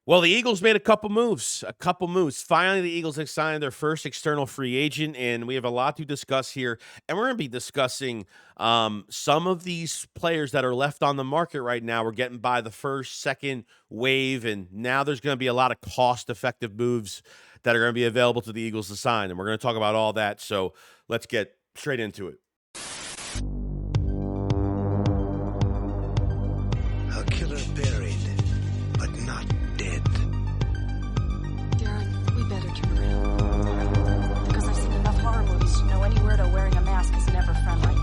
Well, the Eagles made a couple moves. A couple moves. Finally, the Eagles have signed their first external free agent, and we have a lot to discuss here. And we're going to be discussing some of these players that are left on the market right now. We're getting by the first, second wave, and now there's going to be a lot of cost-effective moves that are going to be available to the Eagles to sign. And we're going to talk about all that. So let's get straight into it. A killer buried, but not dead. Darren, we better turn around. Because I've seen enough horror movies to know any weirdo wearing a mask is never friendly.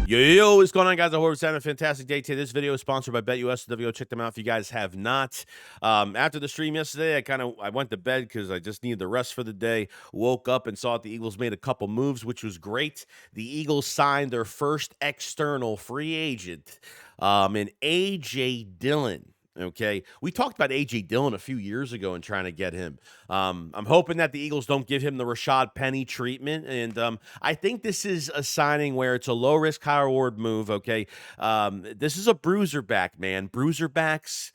Yo, what's going on, guys? I hope you're having a fantastic day today. This video is sponsored by BetUS. Check them out if you guys have not. After the stream yesterday, I went to bed because I just needed the rest for the day. Woke up and saw that the Eagles made a couple moves, which was great. The Eagles signed their first external free agent, in A.J. Dillon. Okay, we talked about A.J. Dillon a few years ago and trying to get him. I'm hoping that the Eagles don't give him the Rashad Penny treatment, and I think this is a signing where it's a low risk, high reward move. Okay, this is a bruiser back, man. Bruiser backs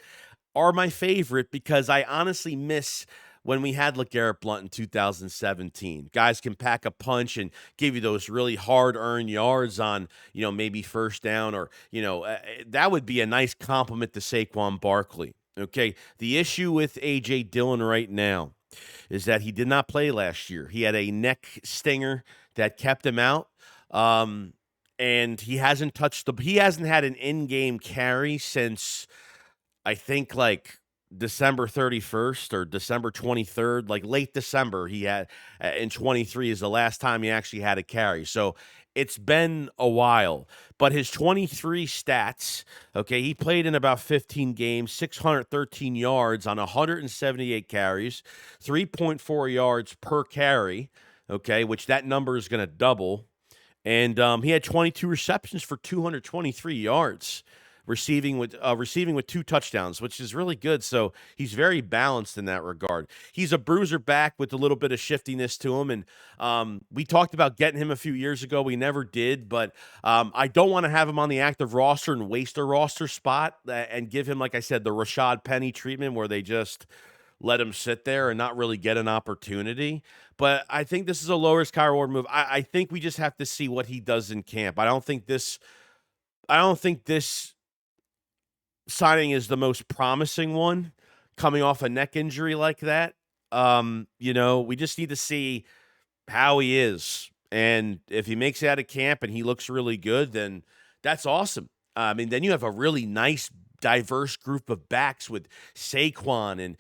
are my favorite because I honestly miss when we had LeGarrette Blount in 2017. Guys can pack a punch and give you those really hard-earned yards on, maybe first down or, that would be a nice compliment to Saquon Barkley. Okay, the issue with A.J. Dillon right now is that he did not play last year. He had a neck stinger that kept him out. And he hasn't had an in-game carry since I think like December 31st or December 23rd, like late December, he had in 23 is the last time he actually had a carry. So it's been a while, but his 23 stats, okay, he played in about 15 games, 613 yards on 178 carries, 3.4 yards per carry, okay, which that number is going to double. And he had 22 receptions for 223 yards, receiving with 2 touchdowns, which is really good. So he's very balanced in that regard. He's a bruiser back with a little bit of shiftiness to him, and we talked about getting him a few years ago. We never did, but I don't want to have him on the active roster and waste a roster spot and give him, like I said, the Rashad Penny treatment where they just let him sit there and not really get an opportunity. But I think this is a low risk, high reward move. I think we just have to see what he does in camp. I don't think this signing is the most promising one coming off a neck injury like that. We just need to see how he is. And if he makes it out of camp and he looks really good, then that's awesome. Then you have a really nice, diverse group of backs with Saquon and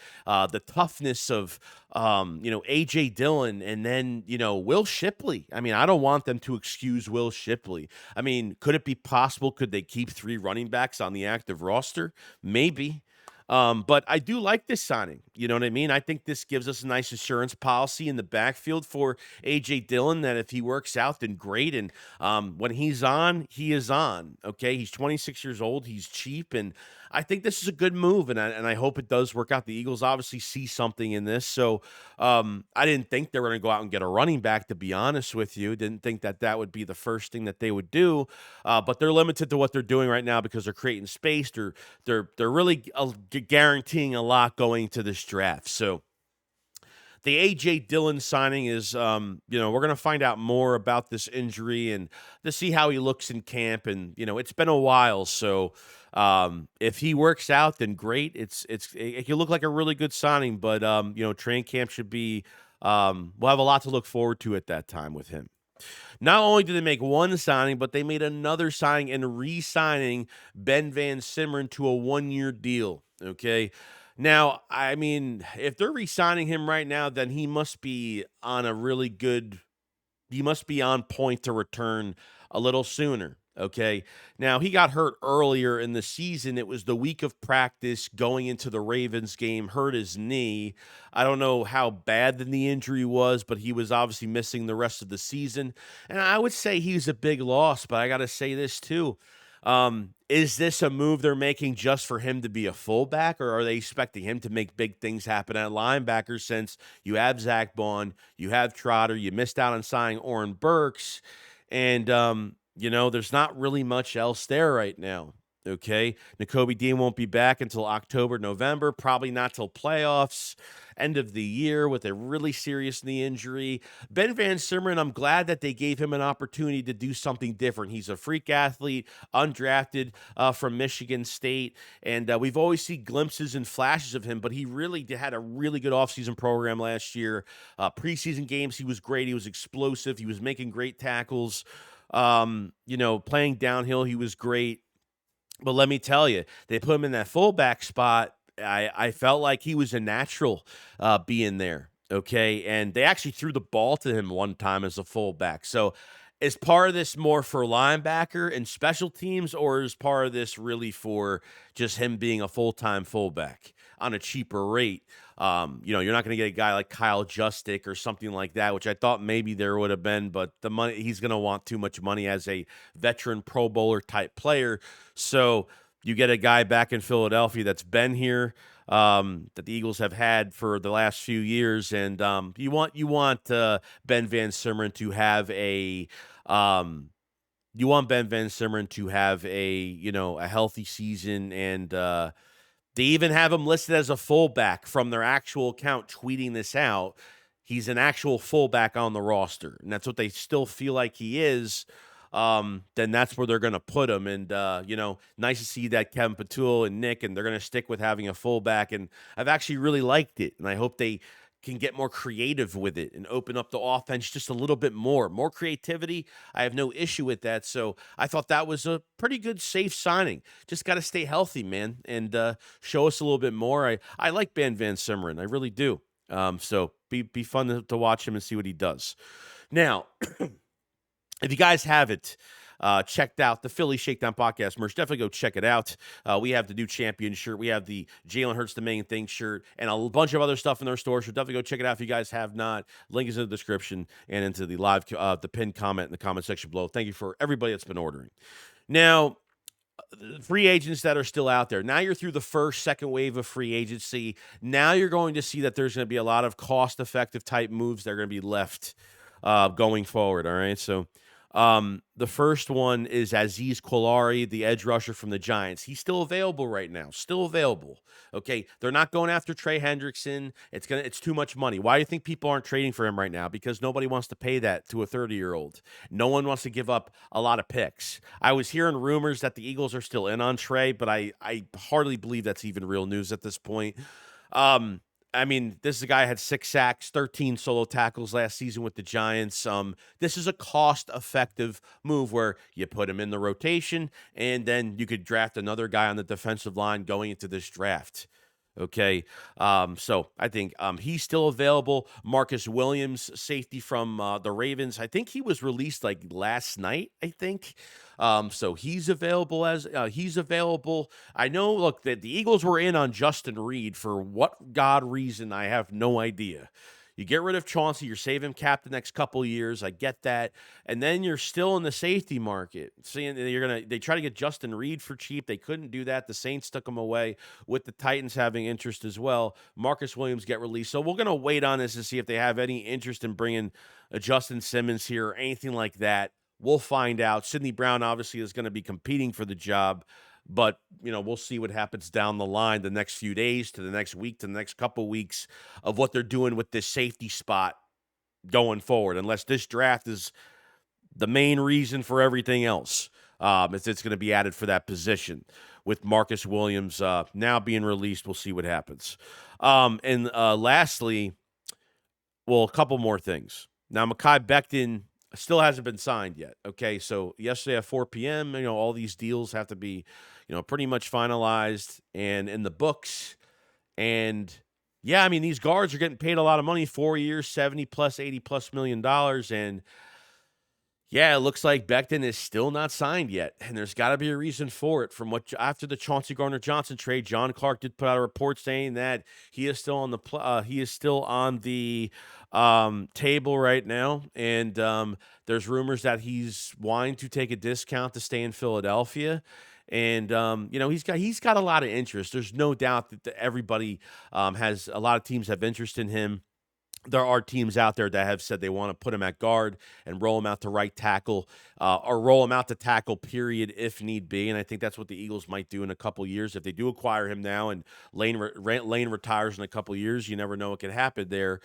the toughness of, A.J. Dillon and then, Will Shipley. I don't want them to excuse Will Shipley. Could it be possible? Could they keep 3 running backs on the active roster? Maybe. But I do like this signing. You know what I mean? I think this gives us a nice insurance policy in the backfield for A.J. Dillon that if he works out, then great. And when he's on, he is on. Okay, he's 26 years old. He's cheap. And I think this is a good move. And I hope it does work out. The Eagles obviously see something in this. So I didn't think they were going to go out and get a running back, to be honest with you. Didn't think that would be the first thing that they would do. But they're limited to what they're doing right now because they're creating space. They're really guaranteeing a lot going to this draft. So the A.J. Dillon signing is, we're going to find out more about this injury and to see how he looks in camp. And, it's been a while. So if he works out, then great. It can look like a really good signing, but, training camp should be, we'll have a lot to look forward to at that time with him. Not only did they make one signing, but they made another signing and re-signing Ben Van Simeren to a 1-year deal. Okay. Now, if they're re-signing him right now, then he must be on point to return a little sooner. Okay. Now, he got hurt earlier in the season. It was the week of practice going into the Ravens game, hurt his knee. I don't know how bad the knee injury was, but he was obviously missing the rest of the season. And I would say he's a big loss, but I got to say this too. Is this a move they're making just for him to be a fullback, or are they expecting him to make big things happen at linebacker since you have Zach Bond, you have Trotter, you missed out on signing Oren Burks, and there's not really much else there right now. Okay. Nakobe Dean won't be back until October, November, probably not till playoffs, end of the year with a really serious knee injury. Ben Van Simmeren, I'm glad that they gave him an opportunity to do something different. He's a freak athlete, undrafted from Michigan State. And we've always seen glimpses and flashes of him, but he really had a really good offseason program last year. Preseason games, he was great. He was explosive. He was making great tackles. Playing downhill, he was great. But let me tell you, they put him in that fullback spot. I felt like he was a natural being there. Okay. And they actually threw the ball to him one time as a fullback. So is part of this more for linebacker and special teams, or is part of this really for just him being a full-time fullback on a cheaper rate? You're not going to get a guy like Kyle Juszczyk or something like that, which I thought maybe there would have been, but the money, he's going to want too much money as a veteran Pro Bowler type player. So you get a guy back in Philadelphia that's been here, that the Eagles have had for the last few years, and you want Ben Van Simmeren to have a a healthy season, and they even have him listed as a fullback from their actual account tweeting this out. He's an actual fullback on the roster, and that's what they still feel like he is. Then that's where they're going to put him. And, nice to see that Kevin Patul and Nick, and they're going to stick with having a fullback. And I've actually really liked it, and I hope they can get more creative with it and open up the offense just a little bit more creativity. I have no issue with that. So I thought that was a pretty good, safe signing. Just got to stay healthy, man, and show us a little bit more. I like Ben Van Simmeren. I really do. So be fun to watch him and see what he does. Now, if you guys haven't checked out the Philly Shakedown Podcast merch, definitely go check it out. We have the new champion shirt. We have the Jalen Hurts the Main Thing shirt and a bunch of other stuff in our store. So definitely go check it out if you guys have not. Link is in the description and into the live, the pinned comment in the comment section below. Thank you for everybody that's been ordering. Now, free agents that are still out there. Now you're through the first, second wave of free agency. Now you're going to see that there's going to be a lot of cost-effective type moves that are going to be left going forward. All right, so the first one is Azeez Kolari, the edge rusher from the Giants. He's still available right now. Still available. Okay. They're not going after Trey Hendrickson. It's too much money. Why do you think people aren't trading for him right now? Because nobody wants to pay that to a 30-year-old. No one wants to give up a lot of picks. I was hearing rumors that the Eagles are still in on Trey, but I hardly believe that's even real news at this point. This is a guy who had 6 sacks, 13 solo tackles last season with the Giants. This is a cost-effective move where you put him in the rotation, and then you could draft another guy on the defensive line going into this draft. Okay, so I think he's still available. Marcus Williams, safety from the Ravens. I think he was released like last night, I think. So he's available I know, look, that the Eagles were in on Justin Reed for what God reason, I have no idea. You get rid of Chauncey, you're saving cap the next couple of years. I get that. And then you're still in the safety market. Seeing they try to get Justin Reed for cheap. They couldn't do that. The Saints took him away, with the Titans having interest as well. Marcus Williams get released. So we're going to wait on this to see if they have any interest in bringing Justin Simmons here or anything like that. We'll find out. Sidney Brown obviously is going to be competing for the job. But, we'll see what happens down the line the next few days to the next week to the next couple weeks of what they're doing with this safety spot going forward, unless this draft is the main reason for everything else. If it's going to be added for that position with Marcus Williams now being released, we'll see what happens. And lastly, a couple more things. Now, Mekhi Becton still hasn't been signed yet. Okay, so yesterday at 4 p.m., all these deals have to be, pretty much finalized and in the books. And yeah, these guards are getting paid a lot of money, 4 years, 70 plus, 80 plus $1 million. And yeah, it looks like Becton is still not signed yet, and there's got to be a reason for it. From what after the Chauncey Gardner-Johnson trade, John Clark did put out a report saying that he is still on the table right now, and there's rumors that he's wanting to take a discount to stay in Philadelphia. And he's got a lot of interest. There's no doubt that everybody has a lot of teams have interest in him. there are teams out there that have said they want to put him at guard and roll him out to right tackle, or roll him out to tackle, period, if need be. And I think that's what the Eagles might do in a couple years if they do acquire him now and Lane retires in a couple years. You never know what could happen there.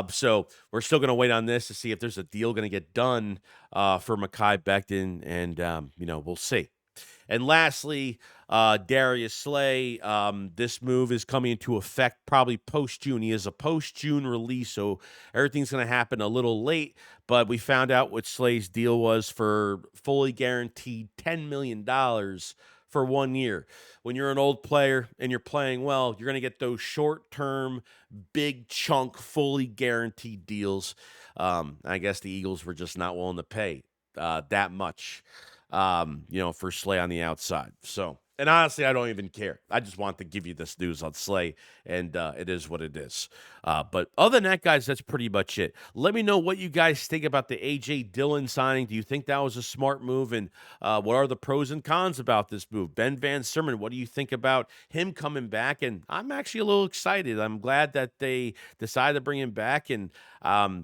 So we're still going to wait on this to see if there's a deal going to get done for Mekhi Becton, and we'll see. And lastly, Darius Slay. This move is coming into effect probably post-June. He is a post-June release, so everything's going to happen a little late. But we found out what Slay's deal was for fully guaranteed $10 million for 1 year. When you're an old player and you're playing well, you're going to get those short-term, big chunk, fully guaranteed deals. I guess the Eagles were just not willing to pay that much for Slay on the outside. So, and honestly, I don't even care. I just want to give you this news on Slay, and it is what it is. But other than that, guys, that's pretty much it. Let me know what you guys think about the A.J. Dillon signing. Do you think that was a smart move? And what are the pros and cons about this move? Ben Van Sermon, what do you think about him coming back? And I'm actually a little excited. I'm glad that they decided to bring him back, and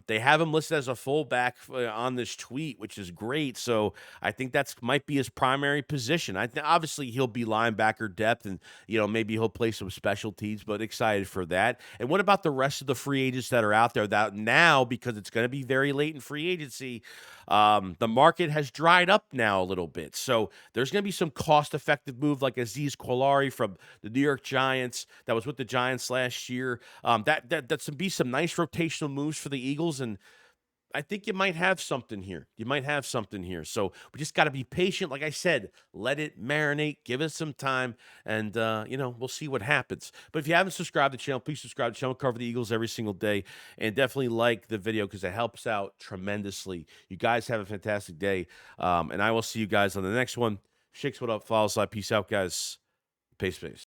they have him listed as a fullback on this tweet, which is great. So I think that's might be his primary position. Obviously he'll be linebacker depth, and maybe he'll play some special teams, but excited for that. And what about the rest of the free agents that are out there that now, because it's going to be very late in free agency, the market has dried up now a little bit. So there's going to be some cost-effective move like Azeez Kolari from the New York Giants that was with the Giants last year. That's be some nice rotational moves for the Eagles, and I think you might have something here. You might have something here. So we just got to be patient. Like I said, let it marinate. Give it some time, and we'll see what happens. But if you haven't subscribed to the channel, please subscribe to the channel. Cover the Eagles every single day, and definitely like the video because it helps out tremendously. You guys have a fantastic day, and I will see you guys on the next one. Shakes, what up? Follow slide. Peace out, guys. Peace.